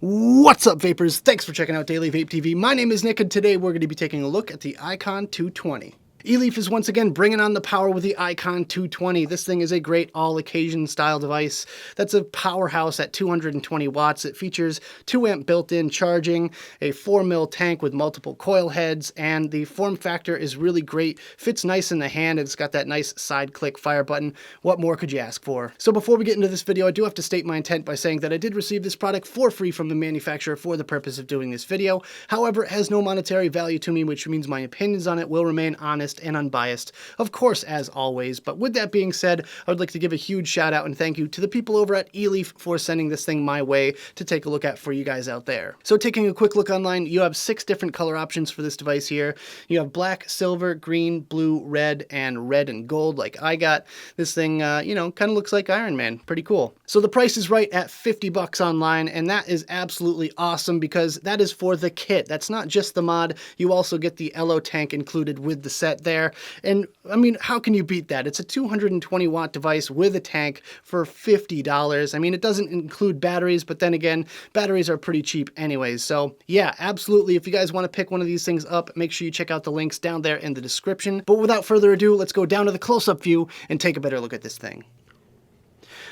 What's up, vapors? Thanks for checking out Daily Vape TV. My name is Nick, and today we're going to be taking a look at the iKonn 220. Eleaf is once again bringing on the power with the iKonn 220. This thing is a great all-occasion style device that's a powerhouse at 220 watts. It features 2 amp built-in charging, a 4mm tank with multiple coil heads, and the form factor is really great. Fits nice in the hand, and it's got that nice side-click fire button. What more could you ask for? So before we get into this video, I do have to state my intent by saying that I did receive this product for free from the manufacturer for the purpose of doing this video. However, it has no monetary value to me, which means my opinions on it will remain honest and unbiased, of course, as always. But with that being said, I would like to give a huge shout out and thank you to the people over at Eleaf for sending this thing my way to take a look at for you guys out there. So taking a quick look online, you have 6 different color options for this device here. You have black, silver, green, blue, red and gold like I got. This thing, kind of looks like Iron Man. Pretty cool. So the price is right at 50 bucks online, and that is absolutely awesome because that is for the kit. That's not just the mod. You also get the ELLO tank included with the set there. And I mean, how can you beat that? It's a 220 watt device with a tank for $50. I mean, it doesn't include batteries, but then again, batteries are pretty cheap anyways. So yeah, absolutely. If you guys want to pick one of these things up, make sure you check out the links down there in the description. But without further ado, let's go down to the close-up view and take a better look at this thing.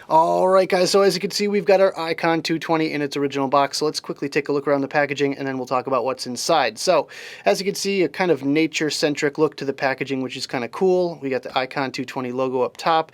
Alright guys, so as you can see, we've got our iKonn 220 in its original box, so let's quickly take a look around the packaging and then we'll talk about what's inside. So, as you can see, a kind of nature-centric look to the packaging, which is kind of cool. We got the iKonn 220 logo up top,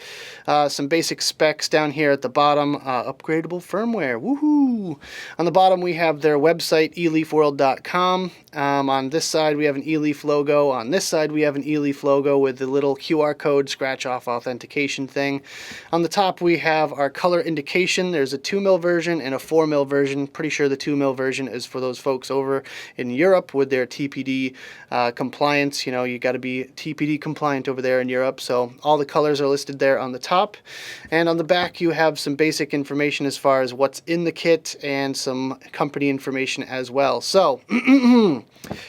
some basic specs down here at the bottom, upgradable firmware, woohoo! On the bottom we have their website, eleafworld.com. On this side we have an Eleaf logo, on this side we have an Eleaf logo with the little QR code scratch-off authentication thing. On the top we have our color indication. There's a 2mm version and a 4mm version. Pretty sure the 2mm version is for those folks over in Europe with their TPD compliance. You know, you got to be TPD compliant over there in Europe. So all the colors are listed there on the top. And on the back you have some basic information as far as what's in the kit and some company information as well. So,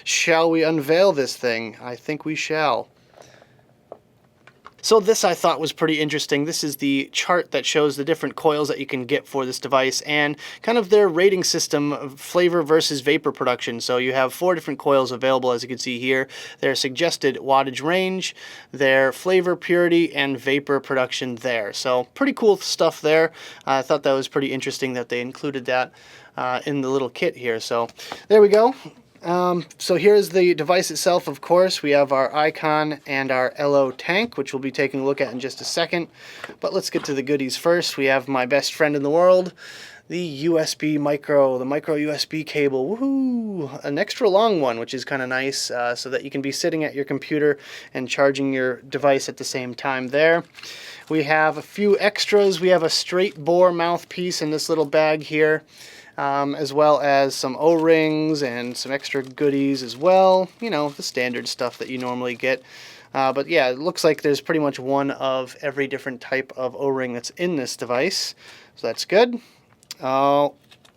shall we unveil this thing? I think we shall. So this I thought was pretty interesting. This is the chart that shows the different coils that you can get for this device and kind of their rating system of flavor versus vapor production. So you have 4 different coils available, as you can see here. Their suggested wattage range, their flavor purity, and vapor production there. So pretty cool stuff there. I thought that was pretty interesting that they included that in the little kit here. So there we go. So here's the device itself, of course. We have our iKonn and our ELLO tank, which we'll be taking a look at in just a second. But let's get to the goodies first. We have my best friend in the world, the USB micro, the micro USB cable. Woohoo! An extra long one, which is kind of nice, so that you can be sitting at your computer and charging your device at the same time there. We have a few extras. We have a straight bore mouthpiece in this little bag here. As well as some O-rings and some extra goodies as well. You know, the standard stuff that you normally get. But yeah, it looks like there's pretty much one of every different type of O-ring that's in this device. So that's good. Oh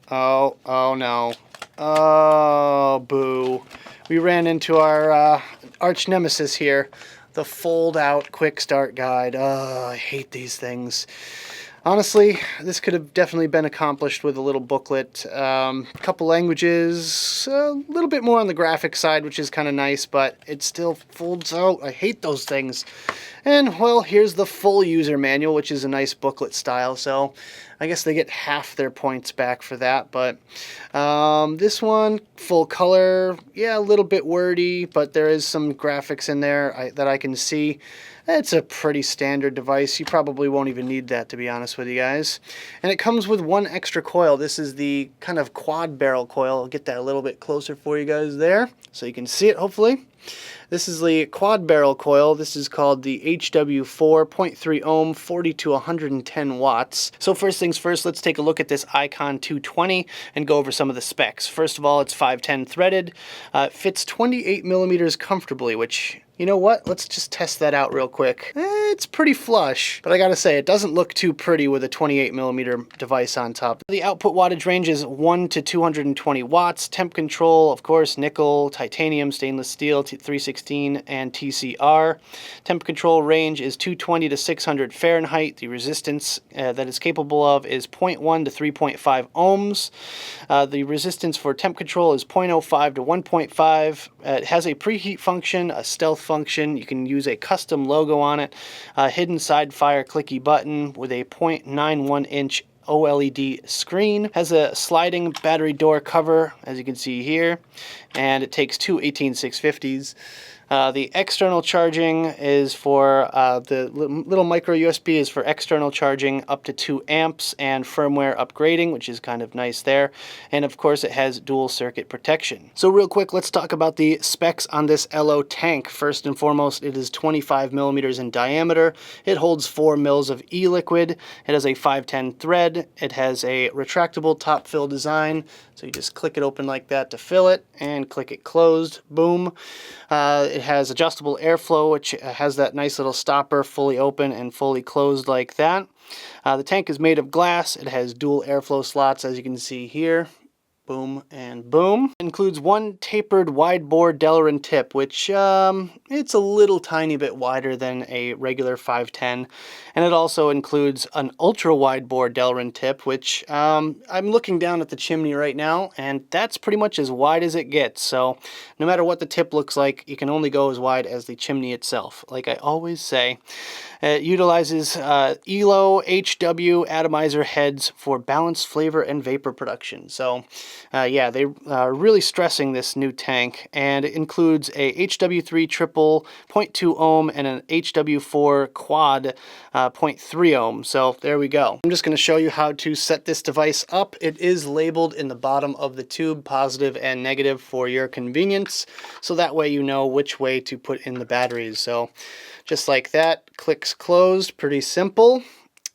no. Oh, boo. We ran into our arch nemesis here. The fold-out quick start guide. Oh, I hate these things. Honestly, this could have definitely been accomplished with a little booklet, a couple languages, a little bit more on the graphic side, which is kind of nice, but it still folds out. I hate those things. And, well, here's the full user manual, which is a nice booklet style, so I guess they get half their points back for that. But this one, full color, yeah, a little bit wordy, but there is some graphics in there that I can see. It's a pretty standard device. You probably won't even need that, to be honest with you guys. And it comes with 1 extra coil. This is the kind of quad barrel coil. I'll get that a little bit closer for you guys there so you can see it, hopefully. This is the quad barrel coil. This is called the HW4 0.3 ohm 40 to 110 watts. So first things first, let's take a look at this iKonn 220 and go over some of the specs. First of all, it's 510 threaded. It fits 28 millimeters comfortably, which, You know what? Let's just test that out real quick. It's pretty flush, but I gotta say, it doesn't look too pretty with a 28mm device on top. The output wattage range is 1 to 220 watts. Temp control, of course, nickel, titanium, stainless steel, 316, and TCR. Temp control range is 220 to 600 Fahrenheit. The resistance that it's capable of is 0.1 to 3.5 ohms. The resistance for temp control is 0.05 to 1.5. It has a preheat function, a stealth function. You can use a custom logo on it, a hidden side fire clicky button with a 0.91 inch OLED screen. Has a sliding battery door cover, as you can see here, and it takes two 18650s. The external charging is for the little micro USB is for external charging up to 2 amps and firmware upgrading, which is kind of nice there. And of course it has dual circuit protection. So real quick, let's talk about the specs on this ELLO tank. First and foremost, it is 25mm in diameter. It holds 4 mils of e-liquid. It has a 510 thread. It has a retractable top fill design. So you just click it open like that to fill it and click it closed. Boom. It has adjustable airflow, which has that nice little stopper, fully open and fully closed like that. The tank is made of glass. It has dual airflow slots, as you can see here. Boom and boom. Includes one tapered wide bore Delrin tip, which it's a little tiny bit wider than a regular 510. And it also includes an ultra wide bore Delrin tip, which I'm looking down at the chimney right now, and that's pretty much as wide as it gets. So no matter what the tip looks like, you can only go as wide as the chimney itself. Like I always say, it utilizes ELLO HW atomizer heads for balanced flavor and vapor production. So yeah, they are really stressing this new tank, and it includes a HW3 triple 0.2 ohm and an HW4 quad 0.3 ohm. So there we go. I'm just going to show you how to set this device up. It is labeled in the bottom of the tube, positive and negative, for your convenience, so that way you know which way to put in the batteries. So just like that, clicks closed, pretty simple.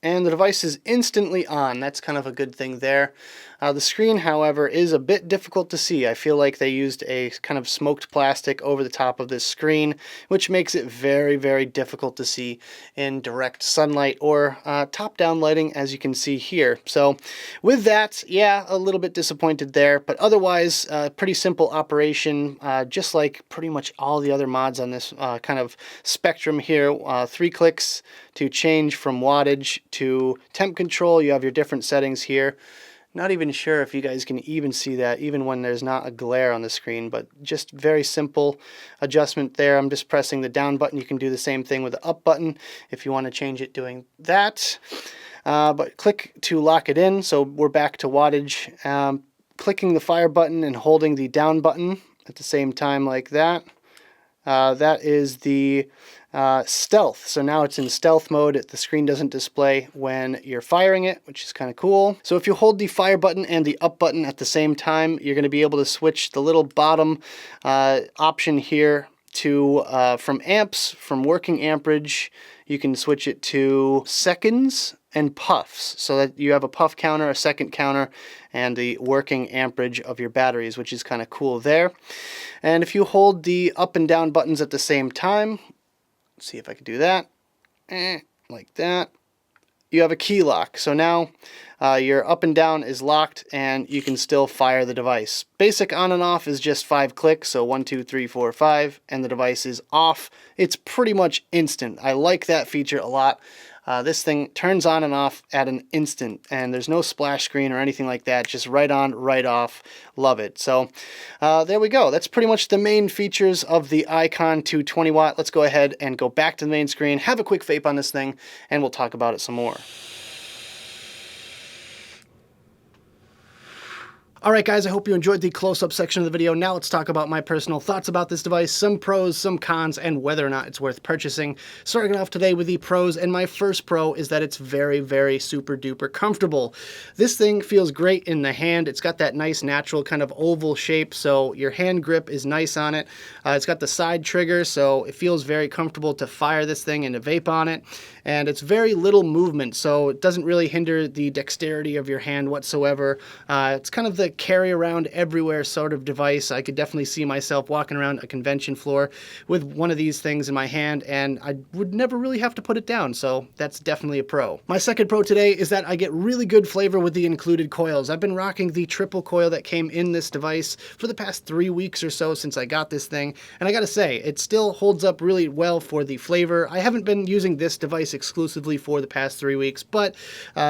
And the device is instantly on. That's kind of a good thing there. The screen, however, is a bit difficult to see. I feel like they used a kind of smoked plastic over the top of this screen, which makes it very, very difficult to see in direct sunlight or top-down lighting, as you can see here. So with that, yeah, a little bit disappointed there, but otherwise, pretty simple operation, just like pretty much all the other mods on this kind of spectrum here. 3 clicks to change from wattage to temp control. You have your different settings here. Not even sure if you guys can even see that, even when there's not a glare on the screen, but just very simple adjustment there. I'm just pressing the down button. You can do the same thing with the up button if you want to change it doing that. But click to lock it in. So we're back to wattage. Clicking the fire button and holding the down button at the same time like that. That is the stealth. So now it's in stealth mode. The screen doesn't display when you're firing it, which is kind of cool. So if you hold the fire button and the up button at the same time, you're going to be able to switch the little bottom option here to from amps, from working amperage. You can switch it to seconds and puffs, so that you have a puff counter, a second counter, and the working amperage of your batteries, which is kind of cool there. And if you hold the up and down buttons at the same time, let's see if I can do that, like that, you have a key lock. So now your up and down is locked and you can still fire the device. Basic on and off is just 5 clicks, so 1, 2, 3, 4, 5, and the device is off. It's pretty much instant. I like that feature a lot. This thing turns on and off at an instant, and there's no splash screen or anything like that, just right on, right off. Love it. So there we go. That's pretty much the main features of the iKonn 220 watt. Let's go ahead and go back to the main screen, have a quick vape on this thing, and we'll talk about it some more. Alright guys, I hope you enjoyed the close-up section of the video. Now let's talk about my personal thoughts about this device, some pros, some cons, and whether or not it's worth purchasing. Starting off today with the pros, and my first pro is that it's very, very super duper comfortable. This thing feels great in the hand. It's got that nice natural kind of oval shape, so your hand grip is nice on it. It's got the side trigger, so it feels very comfortable to fire this thing and to vape on it. And it's very little movement, so it doesn't really hinder the dexterity of your hand whatsoever. It's kind of the a carry around everywhere sort of device. I could definitely see myself walking around a convention floor with one of these things in my hand, and I would never really have to put it down, so that's definitely a pro. My second pro today is that I get really good flavor with the included coils. I've been rocking the triple coil that came in this device for the past 3 weeks or so since I got this thing, and I gotta say, it still holds up really well for the flavor. I haven't been using this device exclusively for the past 3 weeks, but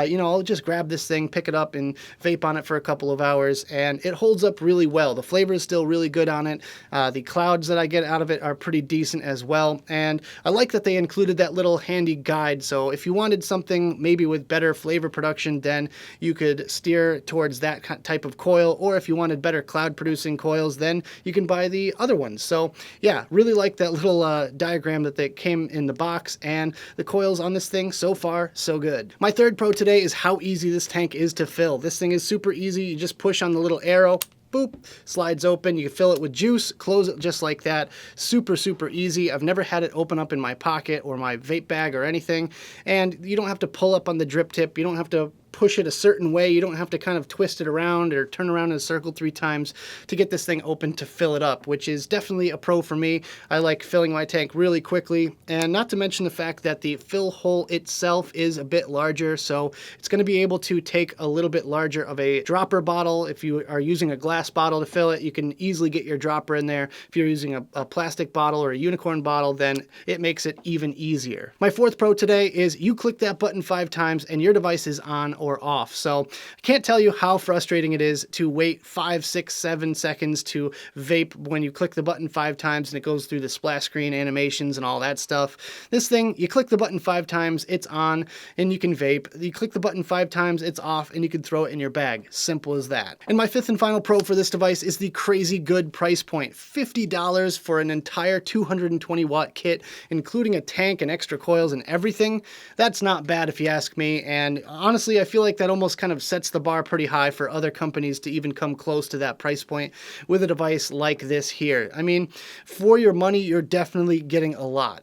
you know, I'll just grab this thing, pick it up, and vape on it for a couple of hours, and it holds up really well. The flavor is still really good on it. The clouds that I get out of it are pretty decent as well, and I like that they included that little handy guide, so if you wanted something maybe with better flavor production, then you could steer towards that type of coil, or if you wanted better cloud producing coils, then you can buy the other ones. So yeah, really like that little diagram that they came in the box, and the coils on this thing, so far, so good. My third pro today is how easy this tank is to fill. This thing is super easy. You just push on the little arrow, boop, slides open. You can fill it with juice, close it just like that. Super, super easy. I've never had it open up in my pocket or my vape bag or anything, and you don't have to pull up on the drip tip. You don't have to push it a certain way. You don't have to kind of twist it around or turn around in a circle 3 times to get this thing open to fill it up, which is definitely a pro for me. I like filling my tank really quickly, and not to mention the fact that the fill hole itself is a bit larger, so it's going to be able to take a little bit larger of a dropper bottle. If you are using a glass bottle to fill it, you can easily get your dropper in there. If you're using a plastic bottle or a unicorn bottle, then it makes it even easier. My fourth pro today is you click that button 5 times and your device is on or off. So I can't tell you how frustrating it is to wait 5, 6, 7 seconds to vape when you click the button 5 times and it goes through the splash screen animations and all that stuff. This thing, you click the button 5 times, it's on and you can vape. You click the button 5 times, it's off and you can throw it in your bag. Simple as that. And my fifth and final pro for this device is the crazy good price point. $50 for an entire 220 watt kit, including a tank and extra coils and everything. That's not bad if you ask me, and honestly I feel like that almost kind of sets the bar pretty high for other companies to even come close to that price point with a device like this here. I mean, for your money, you're definitely getting a lot.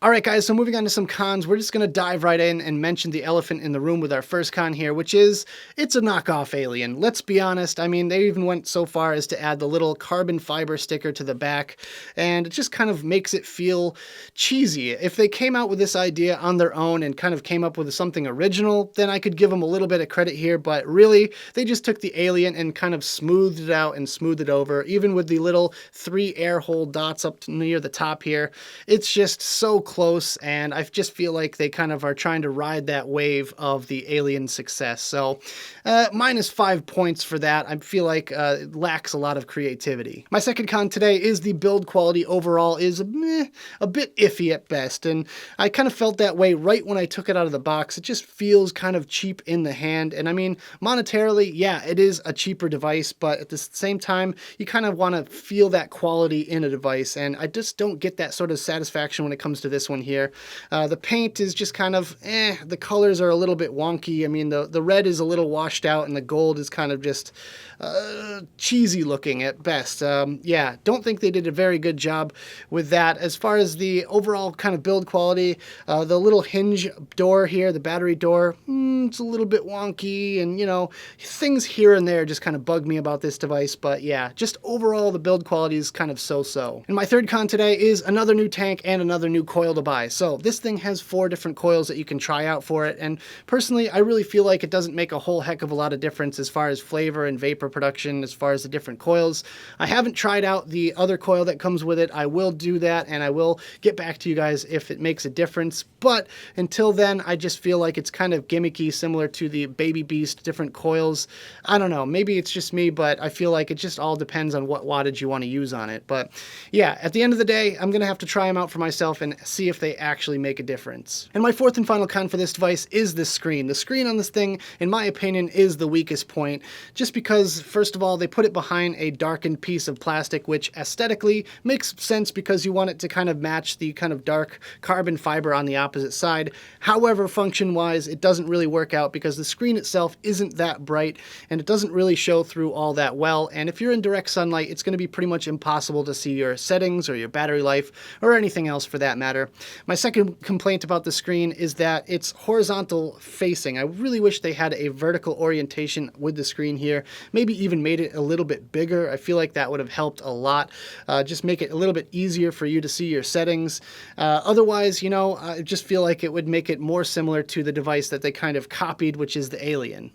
All right, guys, so moving on to some cons, we're just going to dive right in and mention the elephant in the room with our first con here, which is it's a knockoff Alien. Let's be honest. I mean, they even went so far as to add the little carbon fiber sticker to the back, and it just kind of makes it feel cheesy. If they came out with this idea on their own and kind of came up with something original, then I could give them a little bit of credit here, but really, they just took the Alien and kind of smoothed it out and smoothed it over, even with the little 3 air hole dots up near the top here. It's just so close, and I just feel like they kind of are trying to ride that wave of the Alien success. So minus 5 points for that. I feel like it lacks a lot of creativity. My second con today is the build quality overall is a bit iffy at best, and I kind of felt that way right when I took it out of the box. It just feels kind of cheap in the hand, and I mean, monetarily, yeah, it is a cheaper device, but at the same time, you kind of want to feel that quality in a device, and I just don't get that sort of satisfaction when it comes to this one here. The paint is just kind of, the colors are a little bit wonky. I mean, the red is a little washed out, and the gold is kind of just cheesy looking at best. Yeah, don't think they did a very good job with that. As far as the overall kind of build quality, the little hinge door here, the battery door, it's a little bit wonky, and you know, things here and there just kind of bug me about this device, but yeah, just overall the build quality is kind of so-so. And my third con today is another new tank and another new coil to buy. So this thing has 4 different coils that you can try out for it, and personally I really feel like it doesn't make a whole heck of a lot of difference as far as flavor and vapor production as far as the different coils. I haven't tried out the other coil that comes with it. I will do that, and I will get back to you guys if it makes a difference, but until then I just feel like it's kind of gimmicky, similar to the Baby Beast different coils. I don't know, maybe it's just me, but I feel like it just all depends on what wattage you want to use on it. But yeah, at the end of the day, I'm gonna have to try them out for myself and see if they actually make a difference. And my fourth and final con for this device is this screen. The screen on this thing, in my opinion, is the weakest point, just because, first of all, they put it behind a darkened piece of plastic, which aesthetically makes sense because you want it to kind of match the kind of dark carbon fiber on the opposite side. However, function-wise, it doesn't really work out because the screen itself isn't that bright, and it doesn't really show through all that well, and if you're in direct sunlight, it's going to be pretty much impossible to see your settings or your battery life or anything else for that matter. here. My second complaint about the screen is that it's horizontal facing. I really wish they had a vertical orientation with the screen here, maybe even made it a little bit bigger. I feel like that would have helped a lot. Just make it a little bit easier for you to see your settings. Otherwise, you know, I just feel like it would make it more similar to the device that they kind of copied, which is the Alien.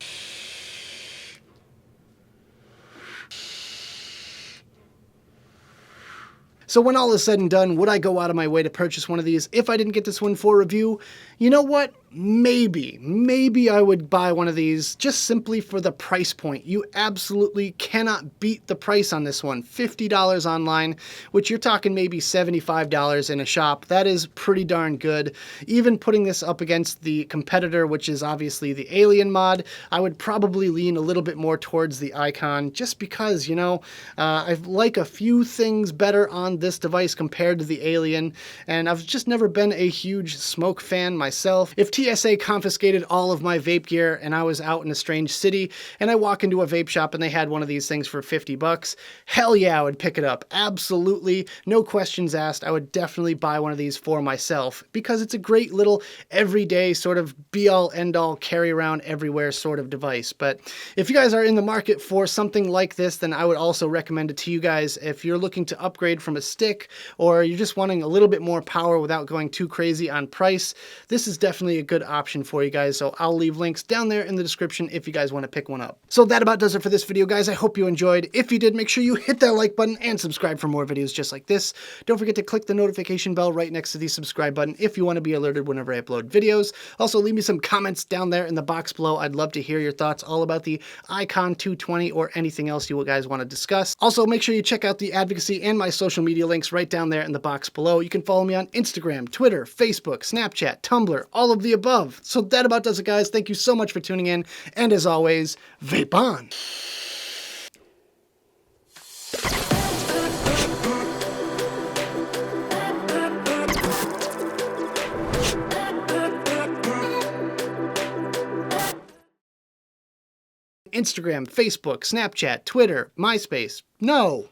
So when all is said and done, would I go out of my way to purchase one of these if I didn't get this one for review? You know what? Maybe I would buy one of these just simply for the price point. You absolutely cannot beat the price on this one. $50 online, which you're talking maybe $75 in a shop. That is pretty darn good. Even putting this up against the competitor, which is obviously the Alien mod, I would probably lean a little bit more towards the iKonn just because, you know, I like a few things better on this device compared to the Alien, and I've just never been a huge smoke fan myself. If TSA confiscated all of my vape gear and I was out in a strange city and I walk into a vape shop and they had one of these things for 50 bucks, hell yeah, I would pick it up. Absolutely, no questions asked. I would definitely buy one of these for myself because it's a great little everyday sort of be-all end-all carry around everywhere sort of device. But if you guys are in the market for something like this, then I would also recommend it to you guys. If you're looking to upgrade from a stick or you're just wanting a little bit more power without going too crazy on price, this is definitely a good option for you guys. So I'll leave links down there in the description if you guys want to pick one up. So that about does it for this video, guys. I hope you enjoyed. If you did, make sure you hit that like button and subscribe for more videos just like this. Don't forget to click the notification bell right next to the subscribe button if you want to be alerted whenever I upload videos. Also, leave me some comments down there in the box below. I'd love to hear your thoughts all about the iKonn 220 or anything else you guys want to discuss. Also, make sure you check out the advocacy and my social media links right down there in the box below. You can follow me on Instagram, Twitter, Facebook, Snapchat, Tumblr, all of the above. So that about does it, guys. Thank you so much for tuning in, and as always, vape on! Instagram, Facebook, Snapchat, Twitter, MySpace. No!